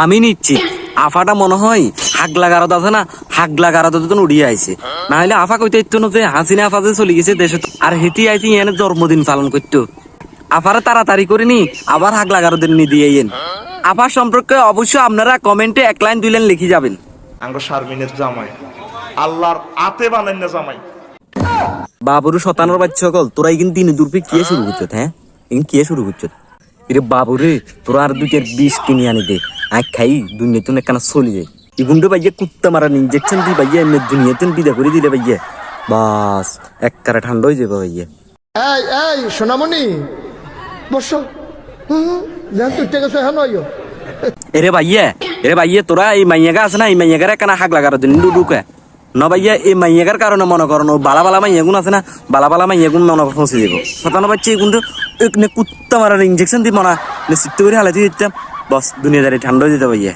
আমি নিচ্ছি। আফাটা মনে হয় হাগলা গারদ আছে না, হাগলা গারদ উড়িয়ে আইছে। না হলে আফা কইতে ইত্তো না যে হাসিনা আফা যে চলে গেছে দেশে, আর হেঁটে আইছি এনে জন্মদিন পালন করতো। আফারে তাড়াতাড়ি করে নি আবার হাগলা গারদের নি দিয়ে এন। আফার সম্পর্কে অবশ্যই আপনারা কমেন্টে 1 লাইন 2 লাইন লিখে যাবেন। আঙ্গো শারমিনের জামাই আল্লাহর আতে বানাই না জামাই। বাবুরু শতানোর বাচ্চা সকল তোরা কিন্তু দিনে দূরপে কে শুরু করছ? হ্যাঁ এখন কে শুরু করছ? এরে বাবুরে তোরা আর 2 বিষ কিনে আনি দে, আই খাই দুনিয়াতে একখানা চলে যায়। এগুন্ডে ভাইয়া কুত্তা মারার ইঞ্জেকশন দি ভাইয়া এমনি দুনিয়াতে বিদা করে দিলে ভাইয়া বাস একবারে ঠান্ডা হয়ে যাবে ভাইয়া। এই এই সোনামণি বসো, যেন তুই থেকে এখন হইও। এরে ভাইয়া তোরা এই মাইয়াগা আছে না, এই মাইয়াগার একখানা হাক লাগার দিন ঢুকে না ভাইয়া। এই মাইয়াগার কারণে মনে করো বালা বালা মাইয়াগুন আছে না, বালা বালা মাইয়াগুন মনে ফসে যাবো। শতানো বাচ্চা এগুলো কুত্তা মারার ইঞ্জেকশন দি মনা সিট্টু করে হালাতে দিতাম, বস দুনিয়াদারি ঠান্ডা হয়ে যেতে ভাইয়া।